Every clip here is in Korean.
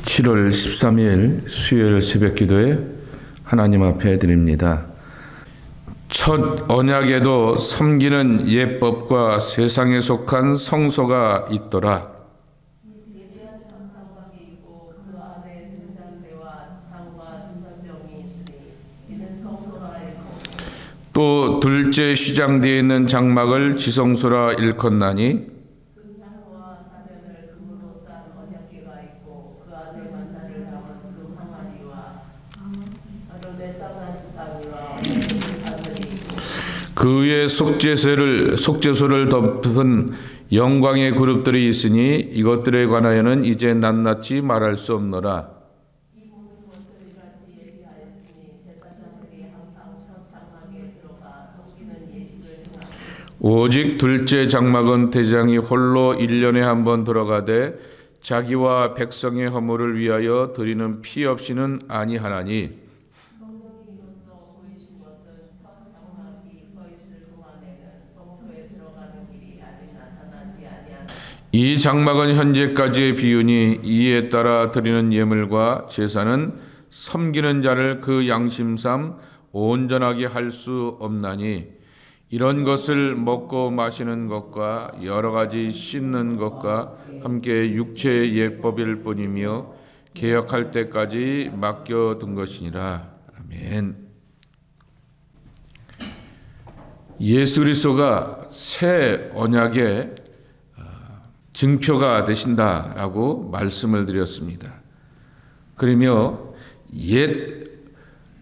7월 13일 수요일 새벽기도에 하나님 앞에 드립니다. 첫 언약에도 섬기는 예법과 세상에 속한 성소가 있더라. 또 둘째 휘장되어 있는 장막을 지성소라 일컫나니 그 위에 속죄소를 덮은 영광의 그룹들이 있으니 이것들에 관하여는 이제 낱낱이 말할 수 없노라. 오직 둘째 장막은 대장이 홀로 1년에 한 번 들어가되 자기와 백성의 허물을 위하여 드리는 피 없이는 아니하나니 이 장막은 현재까지의 비유니 이에 따라 드리는 예물과 제사는 섬기는 자를 그 양심삼 온전하게 할 수 없나니 이런 것을 먹고 마시는 것과 여러 가지 씻는 것과 함께 육체의 예법일 뿐이며 개혁할 때까지 맡겨둔 것이니라. 아멘. 예수 그리스도가 새 언약의 증표가 되신다라고 말씀을 드렸습니다. 그러며 옛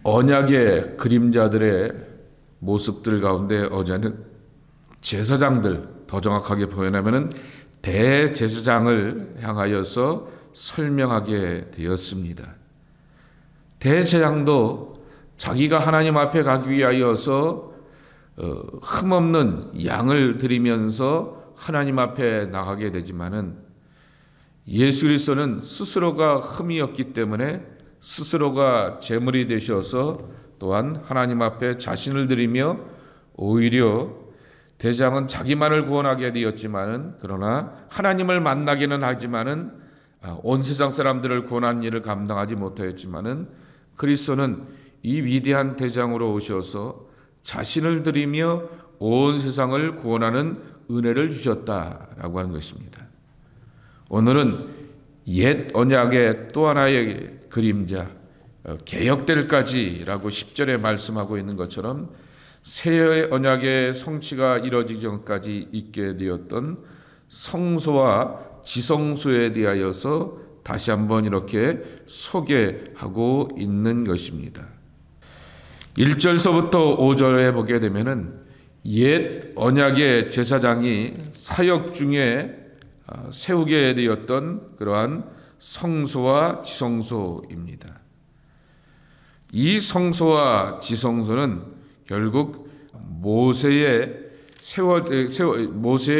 언약의 그림자들의 모습들 가운데 어제는 제사장들, 더 정확하게 표현하면 대제사장을 향하여서 설명하게 되었습니다. 대제사장도 자기가 하나님 앞에 가기 위하여서 흠없는 양을 드리면서 하나님 앞에 나가게 되지만은 예수 그리스도는 스스로가 흠이 없기 때문에 스스로가 제물이 되셔서 또한 하나님 앞에 자신을 드리며 오히려 대장은 자기만을 구원하게 되었지만은 그러나 하나님을 만나기는 하지만은 온 세상 사람들을 구원하는 일을 감당하지 못하였지만은 그리스도는 이 위대한 대장으로 오셔서 자신을 드리며 온 세상을 구원하는 은혜를 주셨다라고 하는 것입니다. 오늘은 옛 언약의 또 하나의 그림자 개혁될까지라고 10절에 말씀하고 있는 것처럼 새 언약의 성취가 이루어지기 전까지 있게 되었던 성소와 지성소에 대하여서 다시 한번 이렇게 소개하고 있는 것입니다. 1절서부터 5절에 보게 되면은 옛 언약의 제사장이 사역 중에 세우게 되었던 그러한 성소와 지성소입니다. 이 성소와 지성소는 결국 모세의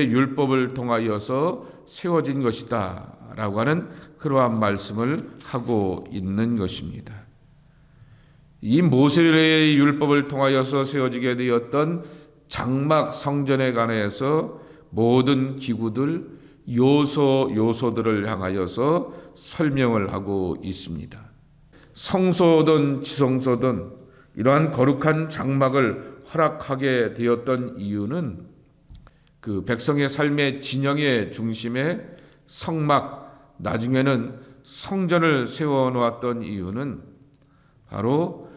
율법을 통하여서 세워진 것이다 라고 하는 그러한 말씀을 하고 있는 것입니다. 이 모세의 율법을 통하여서 세워지게 되었던 장막 성전에 관해서 모든 기구들, 요소들을 향하여서 설명을 하고 있습니다. 성소든 지성소든 이러한 거룩한 장막을 허락하게 되었던 이유는 그 백성의 삶의 진영의 중심에 성막, 나중에는 성전을 세워놓았던 이유는 바로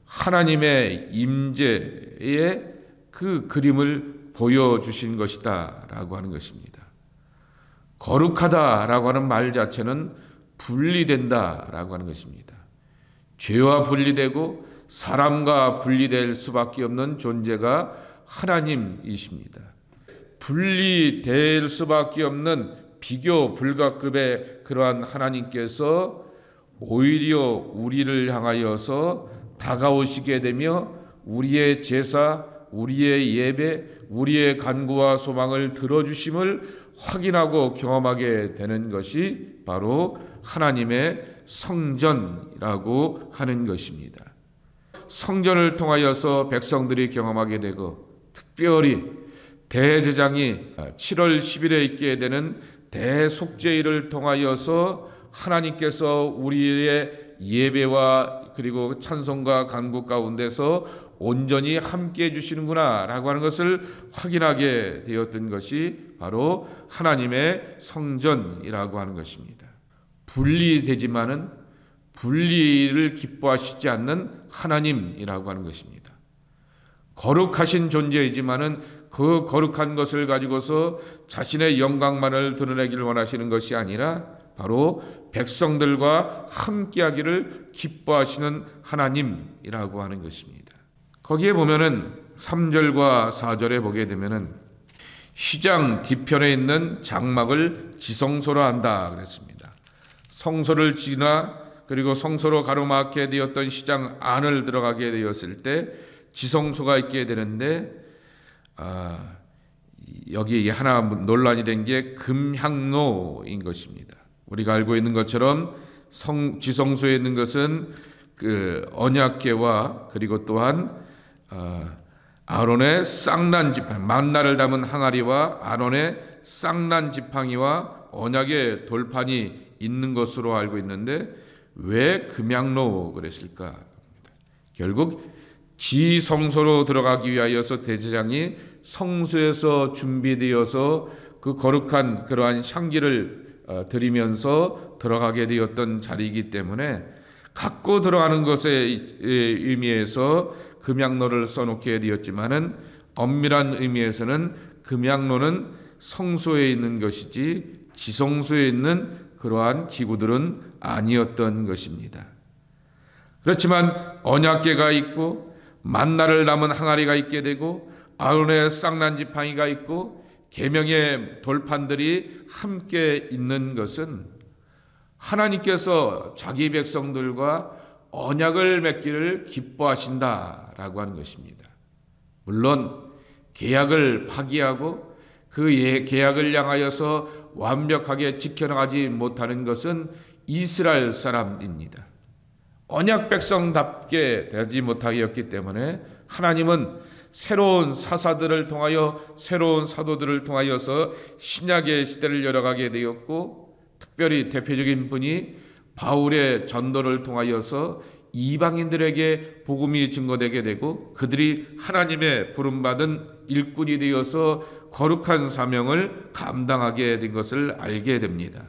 하나님의 임재의 그 그림을 보여주신 것이다 라고 하는 것입니다. 거룩하다라고 하는 말 자체는 분리된다라고 하는 것입니다. 죄와 분리되고 사람과 분리될 수밖에 없는 존재가 하나님이십니다. 분리될 수밖에 없는 비교 불가급의 그러한 하나님께서 오히려 우리를 향하여서 다가오시게 되며 우리의 제사, 우리의 예배, 우리의 간구와 소망을 들어주심을 확인하고 경험하게 되는 것이 바로 하나님의 성전이라고 하는 것입니다. 성전을 통하여서 백성들이 경험하게 되고 특별히 대제사장이 7월 10일에 있게 되는 대속죄일을 통하여서 하나님께서 우리의 예배와 그리고 찬송과 간구 가운데서 온전히 함께해 주시는구나 라고 하는 것을 확인하게 되었던 것이 바로 하나님의 성전이라고 하는 것입니다. 분리되지만은 분리를 기뻐하시지 않는 하나님이라고 하는 것입니다. 거룩하신 존재이지만은 그 거룩한 것을 가지고서 자신의 영광만을 드러내기를 원하시는 것이 아니라 바로 백성들과 함께하기를 기뻐하시는 하나님이라고 하는 것입니다. 거기에 보면은 3절과 4절에 보게 되면은 휘장 뒤편에 있는 장막을 지성소로 한다 그랬습니다. 성소를 지나 그리고 성소로 가로막게 되었던 휘장 안을 들어가게 되었을 때 지성소가 있게 되는데 여기 하나 논란이 된 게 금향로인 것입니다. 우리가 알고 있는 것처럼 지성소에 있는 것은 그 언약궤와 그리고 또한 아론의 쌍난 지팡이, 만나를 담은 항아리와 아론의 쌍난 지팡이와 언약의 돌판이 있는 것으로 알고 있는데 왜 금향로 그랬을까? 결국 지성소로 들어가기 위하여서 대제사장이 성소에서 준비되어서 그 거룩한 그러한 향기를 드리면서 들어가게 되었던 자리이기 때문에 갖고 들어가는 것의 의미에서 금향로를 써놓게 되었지만은 엄밀한 의미에서는 금향로는 성소에 있는 것이지 지성소에 있는 그러한 기구들은 아니었던 것입니다. 그렇지만 언약궤가 있고 만나를 담은 항아리가 있게 되고 아론의 쌍난 지팡이가 있고 계명의 돌판들이 함께 있는 것은 하나님께서 자기 백성들과 언약을 맺기를 기뻐하신다라고 하는 것입니다. 물론 계약을 파기하고 그 계약을 향하여서 완벽하게 지켜나가지 못하는 것은 이스라엘 사람입니다. 언약 백성답게 되지 못하였기 때문에 하나님은 새로운 사사들을 통하여 새로운 사도들을 통하여서 신약의 시대를 열어가게 되었고 특별히 대표적인 분이 바울의 전도를 통하여서 이방인들에게 복음이 증거되게 되고 그들이 하나님의 부름받은 일꾼이 되어서 거룩한 사명을 감당하게 된 것을 알게 됩니다.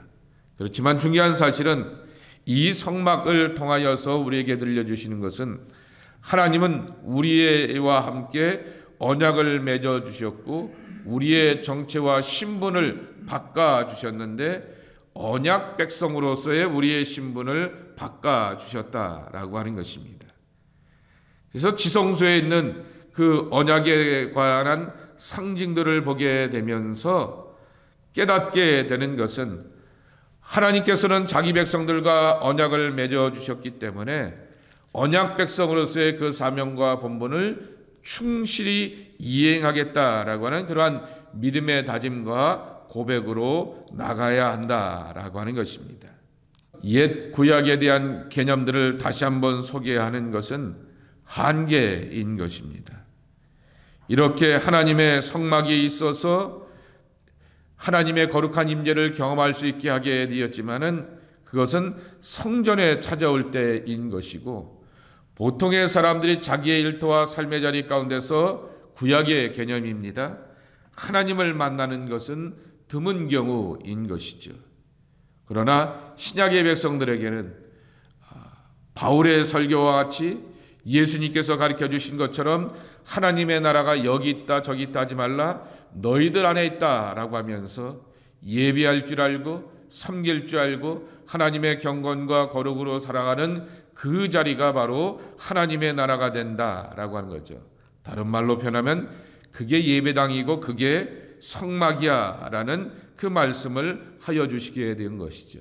그렇지만 중요한 사실은 이 성막을 통하여서 우리에게 들려주시는 것은 하나님은 우리와 함께 언약을 맺어 주셨고 우리의 정체와 신분을 바꿔주셨는데 언약 백성으로서의 우리의 신분을 바꿔주셨다라고 하는 것입니다. 그래서 지성소에 있는 그 언약에 관한 상징들을 보게 되면서 깨닫게 되는 것은 하나님께서는 자기 백성들과 언약을 맺어 주셨기 때문에 언약 백성으로서의 그 사명과 본분을 충실히 이행하겠다라고 하는 그러한 믿음의 다짐과 고백으로 나가야 한다라고 하는 것입니다. 옛 구약에 대한 개념들을 다시 한번 소개하는 것은 한계인 것입니다. 이렇게 하나님의 성막이 있어서 하나님의 거룩한 임재를 경험할 수 있게 하게 되었지만은 그것은 성전에 찾아올 때인 것이고 보통의 사람들이 자기의 일터와 삶의 자리 가운데서 구약의 개념입니다. 하나님을 만나는 것은 드문 경우인 것이죠. 그러나 신약의 백성들에게는 바울의 설교와 같이 예수님께서 가르쳐 주신 것처럼 하나님의 나라가 여기 있다 저기 있다 하지 말라 너희들 안에 있다라고 하면서 예배할 줄 알고 섬길 줄 알고 하나님의 경건과 거룩으로 살아가는 그 자리가 바로 하나님의 나라가 된다라고 하는 거죠. 다른 말로 표현하면 그게 예배당이고 그게 성막이야 라는 그 말씀을 하여 주시게 된 것이죠.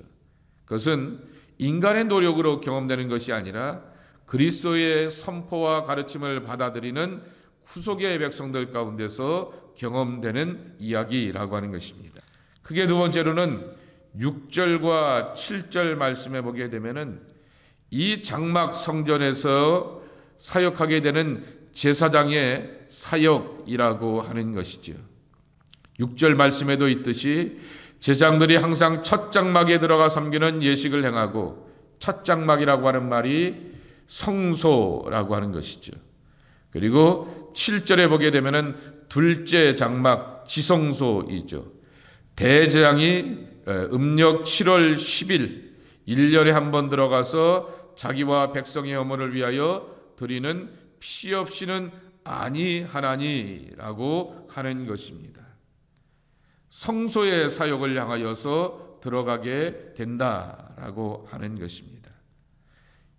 그것은 인간의 노력으로 경험되는 것이 아니라 그리스도의 선포와 가르침을 받아들이는 후속의 백성들 가운데서 경험되는 이야기라고 하는 것입니다. 그게 두 번째로는 6절과 7절 말씀에 보게 되면은 이 장막 성전에서 사역하게 되는 제사장의 사역이라고 하는 것이죠. 6절 말씀에도 있듯이 제사장들이 항상 첫 장막에 들어가 섬기는 예식을 행하고, 첫 장막이라고 하는 말이 성소라고 하는 것이죠. 그리고 7절에 보게 되면은 둘째 장막 지성소이죠. 대제사장이 음력 7월 10일 1년에 한 번 들어가서 자기와 백성의 허물을 위하여 드리는 피 없이는 아니하나니라고 하는 것입니다. 성소의 사역을 향하여서 들어가게 된다라고 하는 것입니다.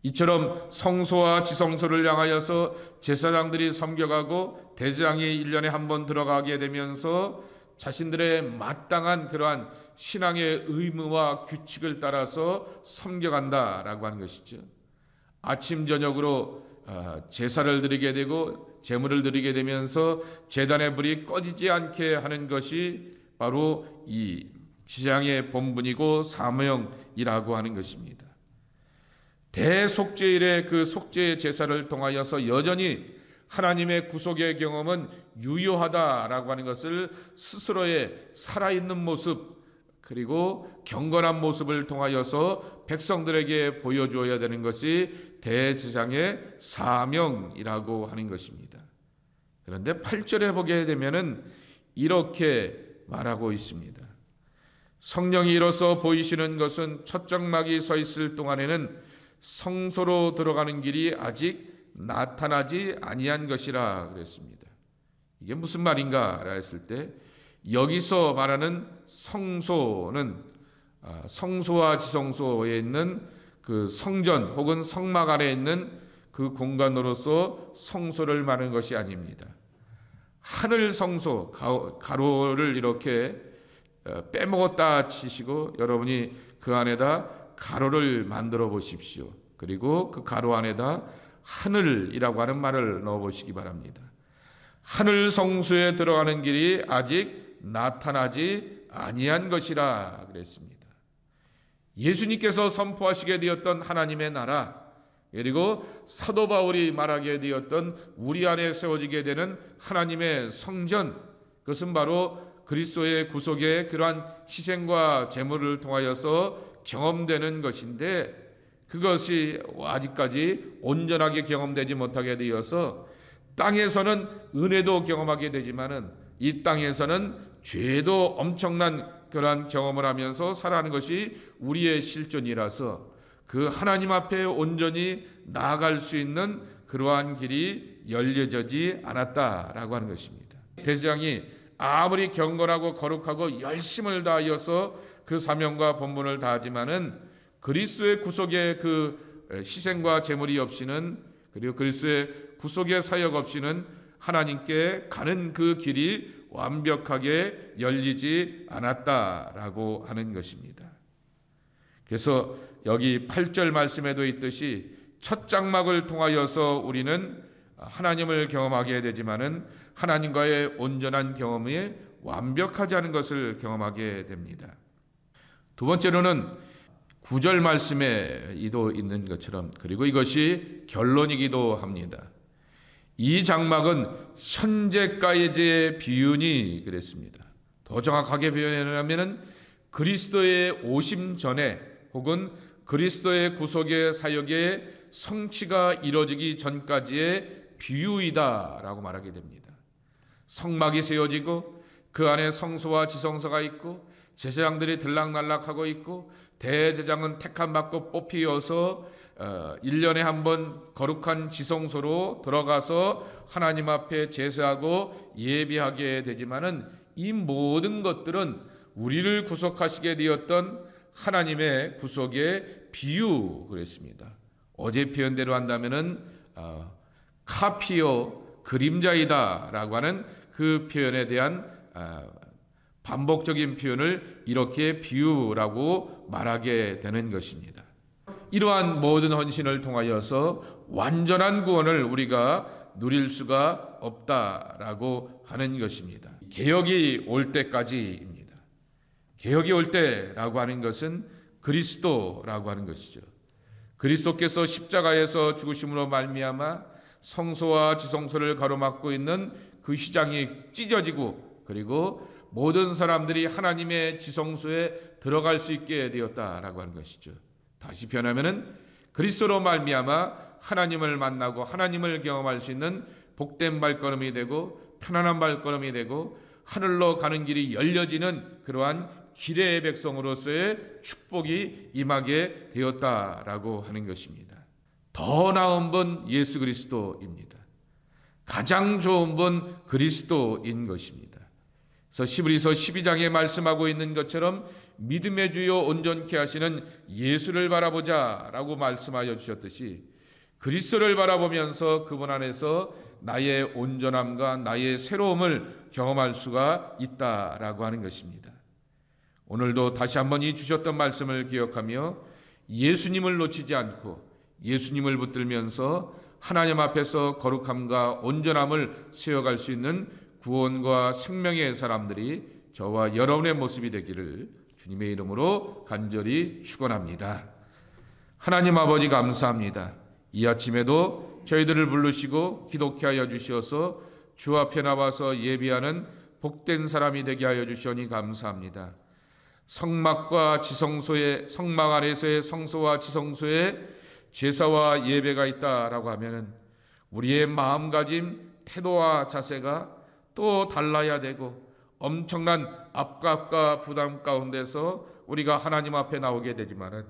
이처럼 성소와 지성소를 향하여서 제사장들이 섬겨가고 대제사장이 1년에 한 번 들어가게 되면서 자신들의 마땅한 그러한 신앙의 의무와 규칙을 따라서 섬겨간다라고 하는 것이죠. 아침 저녁으로 제사를 드리게 되고 제물을 드리게 되면서 제단의 불이 꺼지지 않게 하는 것이 바로 이 제사장의 본분이고 사명이라고 하는 것입니다. 대속죄일의 그 속죄의 제사를 통하여서 여전히 하나님의 구속의 경험은 유효하다라고 하는 것을 스스로의 살아있는 모습 그리고 경건한 모습을 통하여서 백성들에게 보여줘야 되는 것이 대제사장의 사명이라고 하는 것입니다. 그런데 8절에 보게 되면은 이렇게 말하고 있습니다. 성령이 이로써 보이시는 것은 첫 장막이 서 있을 동안에는 성소로 들어가는 길이 아직 나타나지 아니한 것이라 그랬습니다. 이게 무슨 말인가 했을 때 여기서 말하는 성소는 성소와 지성소에 있는 그 성전 혹은 성막 안에 있는 그 공간으로서 성소를 말하는 것이 아닙니다. 하늘 성소, 가로를 이렇게 빼먹었다 치시고 여러분이 그 안에다 가로를 만들어 보십시오. 그리고 그 가로 안에다 하늘이라고 하는 말을 넣어 보시기 바랍니다. 하늘 성소에 들어가는 길이 아직 나타나지 아니한 것이라 그랬습니다. 예수님께서 선포하시게 되었던 하나님의 나라, 그리고 사도 바울이 말하게 되었던 우리 안에 세워지게 되는 하나님의 성전, 그것은 바로 그리스도의 구속의 그러한 희생과 제물을 통하여서 경험되는 것인데 그것이 아직까지 온전하게 경험되지 못하게 되어서 땅에서는 은혜도 경험하게 되지만은 이 땅에서는 죄도 엄청난 그러한 경험을 하면서 살아가는 것이 우리의 실존이라서 그 하나님 앞에 온전히 나아갈 수 있는 그러한 길이 열려지지 않았다라고 하는 것입니다. 대제사장이 아무리 경건하고 거룩하고 열심을 다하여서 그 사명과 본분을 다하지만은 그리스도의 구속의 그 희생과 제물이 없이는 그리고 그리스도의 구속의 사역 없이는 하나님께 가는 그 길이 완벽하게 열리지 않았다라고 하는 것입니다. 그래서 여기 8절 말씀에도 있듯이 첫 장막을 통하여서 우리는 하나님을 경험하게 되지만은 하나님과의 온전한 경험이 완벽하지 않은 것을 경험하게 됩니다. 두 번째로는 9절 말씀에도 있는 것처럼 그리고 이것이 결론이기도 합니다. 이 장막은 현재까지의 비유니 그랬습니다. 더 정확하게 표현하면 그리스도의 오심 전에 혹은 그리스도의 구속의 사역의 성취가 이루어지기 전까지의 비유이다라고 말하게 됩니다. 성막이 세워지고 그 안에 성소와 지성소가 있고 제사장들이 들락날락하고 있고 대제사장은 택함 받고 뽑히어서 1년에 한 번 거룩한 지성소로 들어가서 하나님 앞에 제사하고 예배하게 되지만은 이 모든 것들은 우리를 구속하시게 되었던 하나님의 구속의 비유 그랬습니다. 어제 표현대로 한다면은 카피오 그림자이다라고 하는 그 표현에 대한 반복적인 표현을 이렇게 비유라고 말하게 되는 것입니다. 이러한 모든 헌신을 통하여서 완전한 구원을 우리가 누릴 수가 없다라고 하는 것입니다. 개혁이 올 때까지입니다. 개혁이 올 때라고 하는 것은 그리스도라고 하는 것이죠. 그리스도께서 십자가에서 죽으심으로 말미암아 성소와 지성소를 가로막고 있는 그 휘장이 찢어지고 그리고 모든 사람들이 하나님의 지성소에 들어갈 수 있게 되었다라고 하는 것이죠. 다시 표현하면은 그리스도로 말미암아 하나님을 만나고 하나님을 경험할 수 있는 복된 발걸음이 되고 편안한 발걸음이 되고 하늘로 가는 길이 열려지는 그러한 길의 백성으로서의 축복이 임하게 되었다라고 하는 것입니다. 더 나은 분 예수 그리스도입니다. 가장 좋은 분 그리스도인 것입니다. 그래서 히브리서 12장에 말씀하고 있는 것처럼 믿음의 주요 온전케 하시는 예수를 바라보자 라고 말씀하여 주셨듯이 그리스도를 바라보면서 그분 안에서 나의 온전함과 나의 새로움을 경험할 수가 있다라고 하는 것입니다. 오늘도 다시 한번 이 주셨던 말씀을 기억하며 예수님을 놓치지 않고 예수님을 붙들면서 하나님 앞에서 거룩함과 온전함을 세워갈 수 있는 구원과 생명의 사람들이 저와 여러분의 모습이 되기를 주님의 이름으로 간절히 축원합니다. 하나님 아버지 감사합니다. 이 아침에도 저희들을 부르시고 기독케 하여 주시어서 주 앞에 나와서 예비하는 복된 사람이 되게 하여 주시오니 감사합니다. 성막과 지성소에 성막 안에서의 성소와 지성소에 제사와 예배가 있다라고 하면은 우리의 마음가짐, 태도와 자세가 또 달라야 되고 엄청난 압박과 부담 가운데서 우리가 하나님 앞에 나오게 되지만은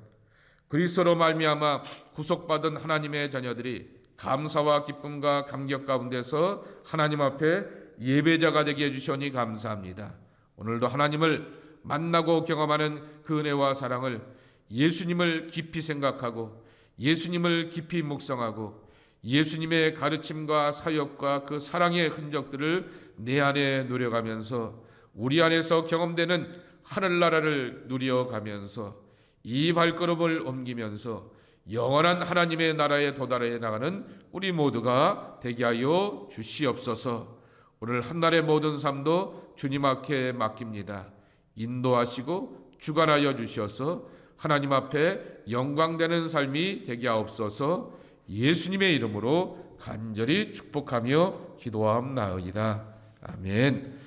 그리스도로 말미암아 구속받은 하나님의 자녀들이 감사와 기쁨과 감격 가운데서 하나님 앞에 예배자가 되게 해주시니 감사합니다. 오늘도 하나님을 만나고 경험하는 그 은혜와 사랑을 예수님을 깊이 생각하고 예수님을 깊이 묵상하고 예수님의 가르침과 사역과 그 사랑의 흔적들을 내 안에 누려가면서 우리 안에서 경험되는 하늘나라를 누려가면서 이 발걸음을 옮기면서 영원한 하나님의 나라에 도달해 나가는 우리 모두가 되게 하여 주시옵소서. 오늘 한날의 모든 삶도 주님 앞에 맡깁니다. 인도하시고 주관하여 주셔서 하나님 앞에 영광되는 삶이 되게 하옵소서. 예수님의 이름으로 간절히 축복하며 기도하옵나이다. 아멘.